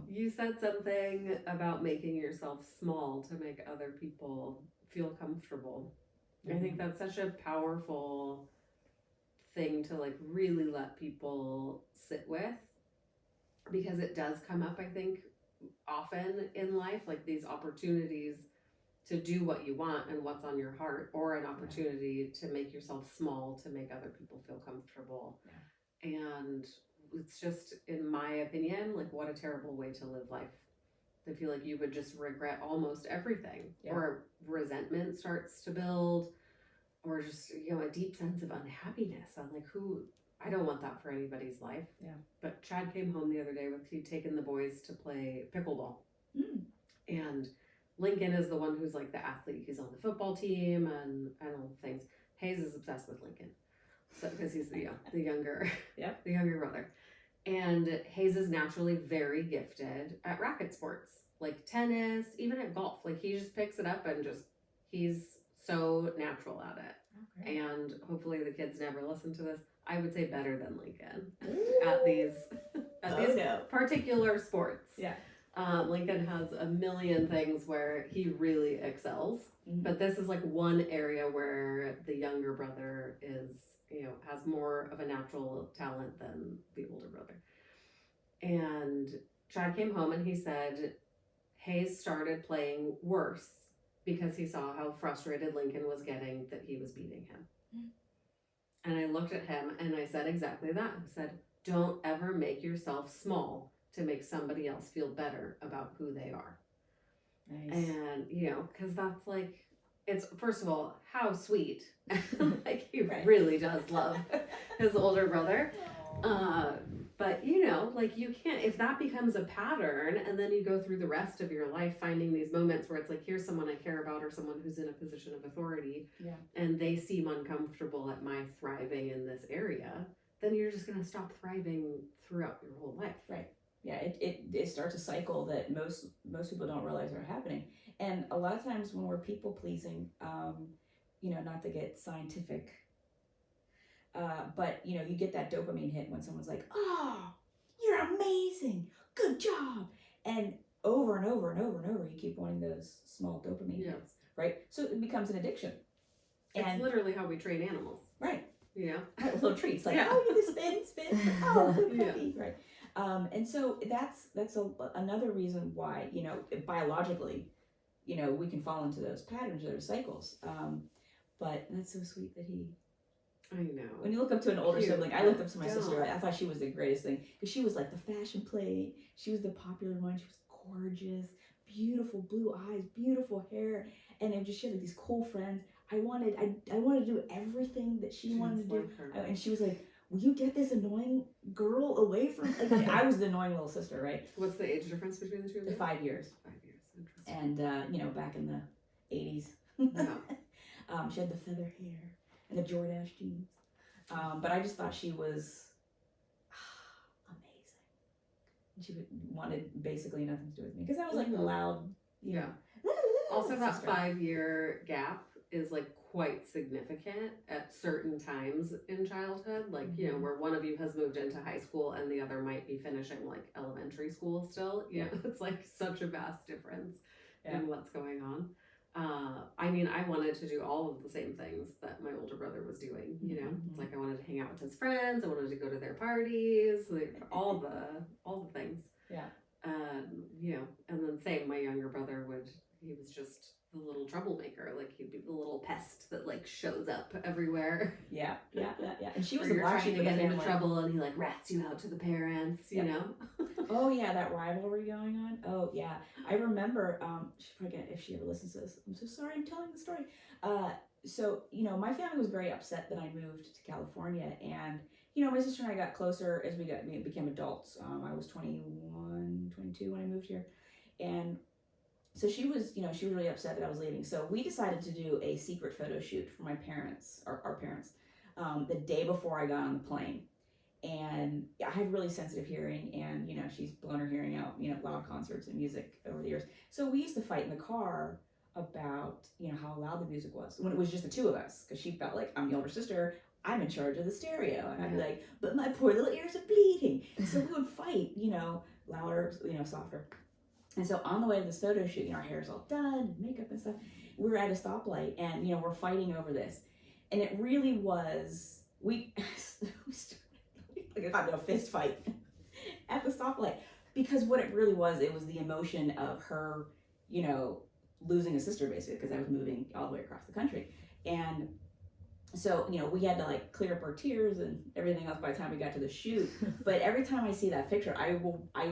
You said something about making yourself small to make other people feel comfortable. I think that's such a powerful thing to like really let people sit with, because it does come up, I think, often in life, like these opportunities to do what you want and what's on your heart, or an opportunity to make yourself small to make other people feel comfortable. And it's just, in my opinion, like, what a terrible way to live life. I feel like you would just regret almost everything, or resentment starts to build, or just, you know, a deep sense of unhappiness. I'm like, I don't want that for anybody's life. Yeah. But Chad came home the other day he'd taken the boys to play pickleball. And Lincoln is the one who's like the athlete. He's on the football team and all the things. Hayes is obsessed with Lincoln. So, because he's the younger, the younger brother. And Hayes is naturally very gifted at racket sports, like tennis, even at golf. Like, he just picks it up and he's so natural at it. Okay. And hopefully the kids never listen to this. I would say better than Lincoln at these particular sports. Yeah. Lincoln has a million things where he really excels, but this is like one area where the younger brother is, you know, has more of a natural talent than the older brother. And Chad came home and he said Hayes started playing worse because he saw how frustrated Lincoln was getting that he was beating him. And I looked at him and I said exactly that. I said, don't ever make yourself small to make somebody else feel better about who they are. Nice. And, you know, because that's like, it's, first of all, how sweet. Like, he really does love his older brother. But, you know, like, you can't, if that becomes a pattern and then you go through the rest of your life finding these moments where it's like, here's someone I care about, or someone who's in a position of authority, and they seem uncomfortable at my thriving in this area, then you're just going to stop thriving throughout your whole life. Right. Yeah, it starts a cycle that most people don't realize are happening. And a lot of times when we're people pleasing, you know, not to get scientific, but, you know, you get that dopamine hit when someone's like, oh, you're amazing, good job. And over and over and over and over, you keep wanting those small dopamine hits. right? So it becomes an addiction. It's literally how we train animals. Right. You know? Right, with little treats like, Yeah. oh, you just spin, oh, good Yeah. puppy, right? And so that's another reason why, you know, biologically, you know, we can fall into those patterns or those cycles. But that's so sweet that he. I know. When you look up to an older Cute. sibling, I looked up to my Don't. sister. I thought she was the greatest thing because she was like the fashion plate. She was the popular one. She was gorgeous, beautiful blue eyes, beautiful hair, and then just she had like, these cool friends. I wanted to do everything that she wanted to do, like her. and she was like, "Will you get this annoying girl away from?" Like I was the annoying little sister, right? What's the age difference between the two of you? 5 years. 5 years. Interesting. And you know, back in the 80s, Yeah. she had the feather hair and the Jordache jeans. But I just thought she was amazing. And she wanted basically nothing to do with me because I was like the loud, you know. Also, that sister. 5-year gap is like quite significant at certain times in childhood. Like, you know, where one of you has moved into high school and the other might be finishing like elementary school still. You know, it's like such a vast difference in what's going on. I mean, I wanted to do all of the same things that my older brother was doing, you know, it's like I wanted to hang out with his friends. I wanted to go to their parties, like all the things. Yeah. You know, and then same, my younger brother he was just the little troublemaker. Like he'd be the little pest that like shows up everywhere. Yeah. And she was Or the black you're sheep trying of to the get into family. trouble and he like rats you out to the parents, you know? Oh yeah, that rivalry going on. Oh yeah, I remember. She probably if she ever listens to this, I'm so sorry. I'm telling the story. So you know, my family was very upset that I moved to California, and you know, my sister and I got closer as we became adults. I was 21, 22 when I moved here, and so she was, you know, she was really upset that I was leaving. So we decided to do a secret photo shoot for my parents, our parents, the day before I got on the plane. And I had really sensitive hearing, and you know, she's blown her hearing out, you know, loud concerts and music over the years. So we used to fight in the car about, you know, how loud the music was when it was just the two of us, because she felt like I'm the older sister, I'm in charge of the stereo, and I'd be like, but my poor little ears are bleeding. So we would fight, you know, louder, you know, softer. And so on the way to this photo shoot, you know, our hair's all done, makeup and stuff. We were at a stoplight, and you know, we're fighting over this, and it really was we got in a fist fight at the stoplight because what it really was, it was the emotion of her, you know, losing a sister basically because I was moving all the way across the country, and so you know we had to like clear up our tears and everything else by the time we got to the shoot. But every time I see that picture, I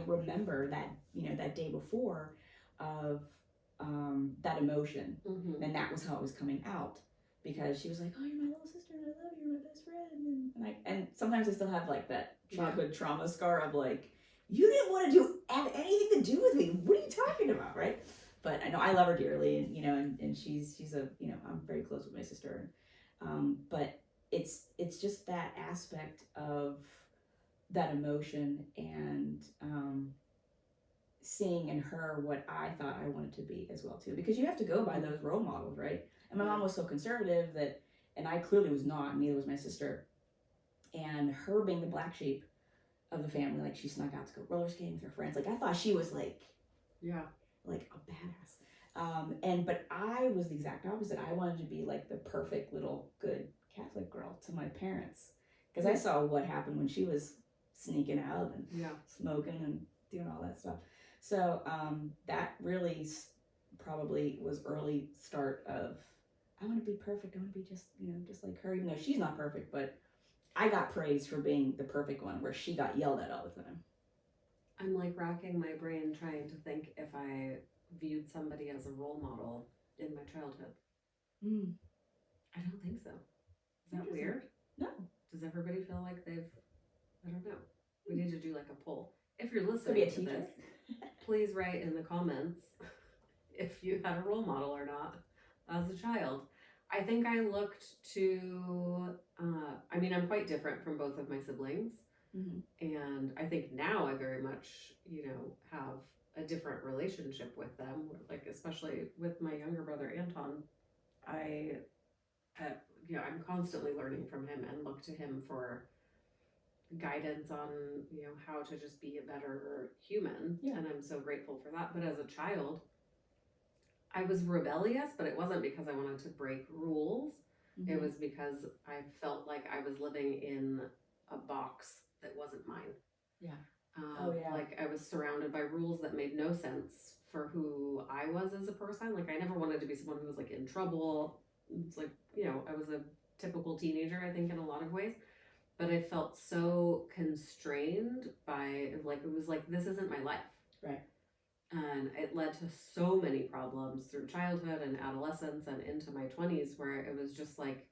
remember that, you know, that day before of that emotion, and that was how it was coming out. Because she was like, "Oh, you're my little sister, and I love you, you're my best friend," and sometimes I still have like that childhood trauma scar of like, "You didn't want to have anything to do with me. What are you talking about, right?" But I know I love her dearly, and you know, and she's a, you know, I'm very close with my sister, but it's just that aspect of that emotion and seeing in her what I thought I wanted to be as well too, because you have to go by those role models, right? And my mom was so conservative that, and I clearly was not, and neither was my sister. And her being the black sheep of the family, like she snuck out to go roller skating with her friends. Like I thought she was like a badass. But I was the exact opposite. I wanted to be like the perfect little good Catholic girl to my parents, because I saw what happened when she was sneaking out and smoking and doing all that stuff. So that really probably was early start of, I want to be perfect. I want to be just, you know, just like her, even though she's not perfect, but I got praised for being the perfect one, where she got yelled at all the time. I'm like racking my brain trying to think if I viewed somebody as a role model in my childhood. I don't think so. Is that weird? No. Does everybody feel like they've, I don't know. We need to do like a poll. If you're listening Could be a to teacher. this, please write in the comments if you had a role model or not as a child. I think I looked to, I mean, I'm quite different from both of my siblings. And I think now I very much, you know, have a different relationship with them. Like, especially with my younger brother, Anton, you know, I'm constantly learning from him and look to him for guidance on, you know, how to just be a better human. And I'm so grateful for that. But as a child, I was rebellious, but it wasn't because I wanted to break rules. It was because I felt like I was living in a box that wasn't mine. Yeah. Oh, yeah. Like I was surrounded by rules that made no sense for who I was as a person. Like I never wanted to be someone who was like in trouble. It's like, you know, I was a typical teenager, I think, in a lot of ways. But I felt so constrained by, like, it was like, this isn't my life. Right. And it led to so many problems through childhood and adolescence and into my 20s, where it was just like,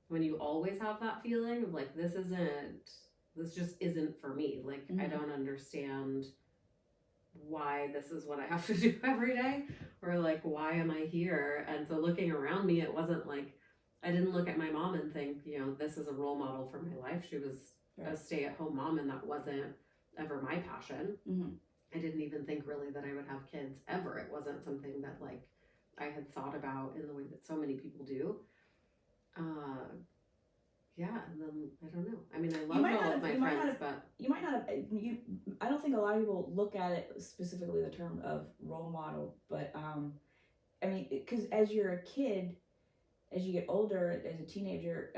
when you always have that feeling of like, this just isn't for me. Like, I don't understand why this is what I have to do every day, or like, why am I here? And so looking around me, it wasn't like, I didn't look at my mom and think, you know, this is a role model for my life. She was a stay-at-home mom, and that wasn't ever my passion. I didn't even think really that I would have kids ever. It wasn't something that like I had thought about in the way that so many people do. Yeah, and then I don't know. I mean, I love all of my friends, but you might not have. I don't think a lot of people look at it specifically the term of role model, but I mean, because as you're a kid, as you get older, as a teenager,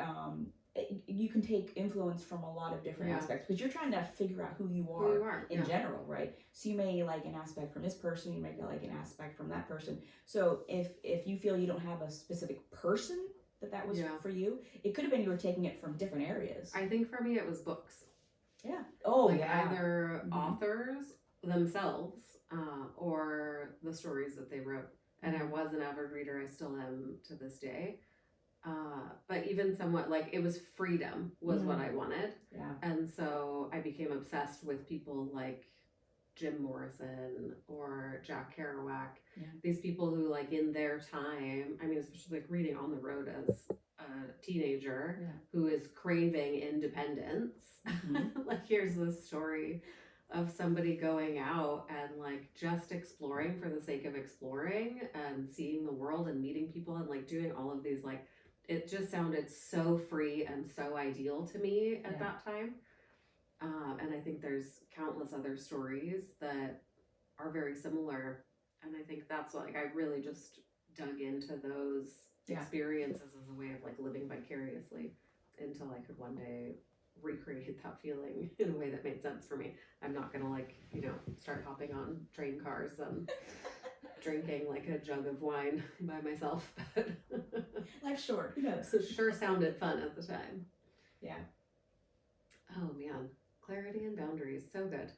you can take influence from a lot of different aspects, because you're trying to figure out who you are in general, right? So you may like an aspect from this person, you may like an aspect from that person. So if you feel you don't have a specific person that was for you, it could have been you were taking it from different areas. I think for me it was books. Yeah. Oh, like either authors themselves or the stories that they wrote. And I was an avid reader. I still am to this day. But even somewhat, like, it was freedom was what I wanted. Yeah. And so I became obsessed with people like Jim Morrison or Jack Kerouac. Yeah. These people who, like, in their time, I mean, especially like reading On the Road as a teenager who is craving independence. Like, here's this story of somebody going out and like just exploring for the sake of exploring and seeing the world and meeting people and like doing all of these, like, it just sounded so free and so ideal to me at that time. And I think there's countless other stories that are very similar. And I think that's like, I really just dug into those experiences as a way of like living vicariously until I could one day recreate that feeling in a way that made sense for me. I'm not gonna, like, you know, start hopping on train cars and drinking like a jug of wine by myself, but life's short, who knows? it sure sounded fun at the time. Yeah. Oh man, clarity and boundaries, so good.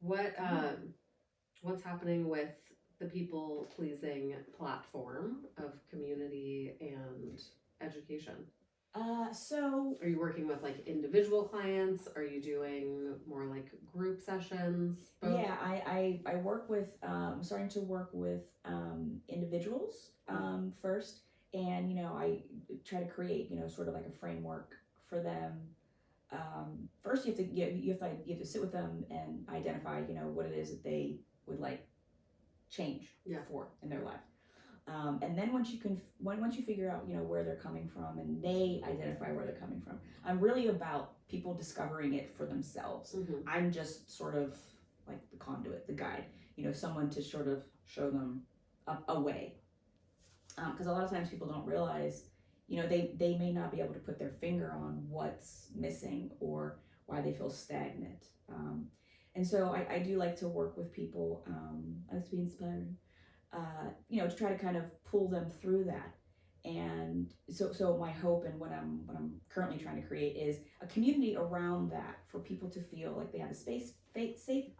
What's happening with the people pleasing platform of community and education? So are you working with like individual clients? Are you doing more like group sessions? Both? Yeah, I work with I'm starting to work with individuals first, and you know, I try to create, you know, sort of like a framework for them. First you have to sit with them and identify, you know, what it is that they would like change for in their life. And then once you figure out, you know, where they're coming from and they identify where they're coming from, I'm really about people discovering it for themselves. I'm just sort of like the conduit, the guide, you know, someone to sort of show them a way. Because a lot of times people don't realize, you know, they may not be able to put their finger on what's missing or why they feel stagnant. And so I do like to work with people. I like to be inspiring. You know, to try to kind of pull them through that. And so my hope and what I'm currently trying to create is a community around that for people to feel like they have a safe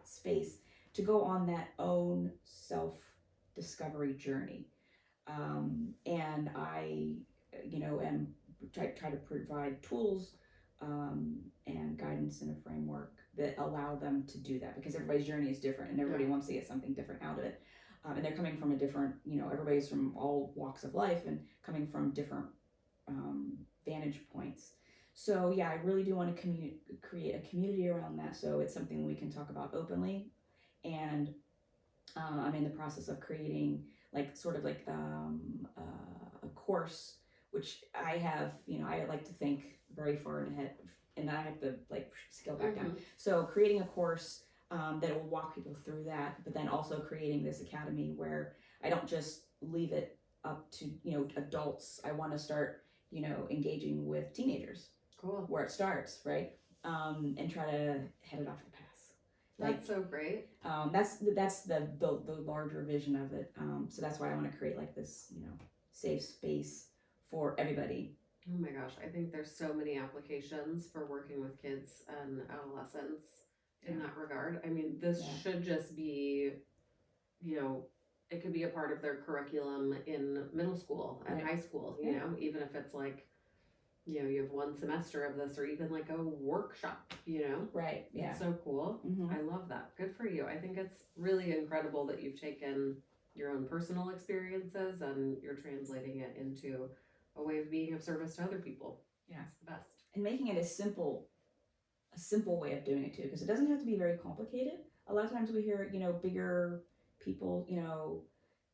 space to go on that own self-discovery journey. And I, you know, am try to provide tools and guidance and a framework that allow them to do that, because everybody's journey is different and everybody wants to get something different out of it. And they're coming from a different, you know, everybody's from all walks of life and coming from different vantage points. So yeah, I really do want to create a community around that, so it's something we can talk about openly. And I'm in the process of creating like sort of like a course, which I have, you know, I like to think very far ahead, and I have to like scale back down. So creating a course that will walk people through that, but then also creating this academy where I don't just leave it up to, adults. I want to start, engaging with teenagers Cool. where it starts, right? And try to head it off the path. That's so great. That's the larger vision of it. So that's why I want to create like this, safe space for everybody. Oh my gosh, I think there's so many applications for working with kids and adolescents in that regard. I mean, this should just be, it could be a part of their curriculum in middle school and high school, you know, even if it's like, you have one semester of this or even like a workshop, Right. Yeah. It's so cool. Mm-hmm. I love that. Good for you. I think it's really incredible that you've taken your own personal experiences and you're translating it into a way of being of service to other people. Yeah. It's the best. And making it a simple way of doing it too, because it doesn't have to be very complicated. A lot of times we hear, bigger people,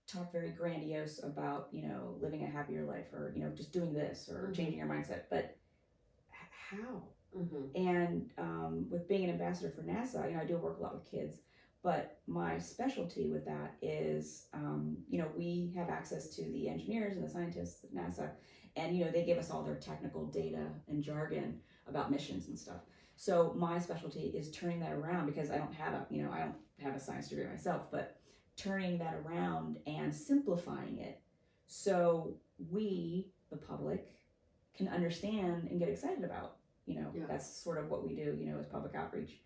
talk very grandiose about, living a happier life or, just doing this or changing your mindset. But how? Mm-hmm. And with being an ambassador for NASA, I do work a lot with kids. But my specialty with that is, we have access to the engineers and the scientists at NASA, and, they give us all their technical data and jargon about missions and stuff. So my specialty is turning that around because I don't have a science degree myself, but turning that around and simplifying it so we, the public, can understand and get excited about. That's sort of what we do, as public outreach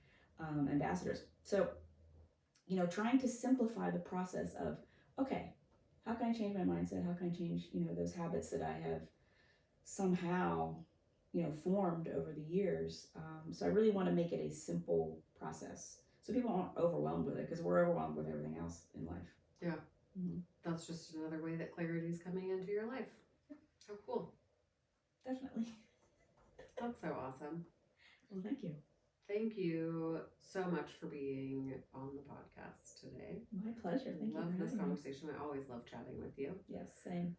ambassadors. So, trying to simplify the process of, okay, how can I change my mindset? How can I change, those habits that I have somehow, formed over the years. So I really want to make it a simple process so people aren't overwhelmed with it because we're overwhelmed with everything else in life. Yeah. Mm-hmm. That's just another way that clarity is coming into your life. How cool. Definitely. That's so awesome. Well, thank you. Thank you so much for being on the podcast today. My pleasure. Thank you. Love this conversation. I always love chatting with you. Yes, same.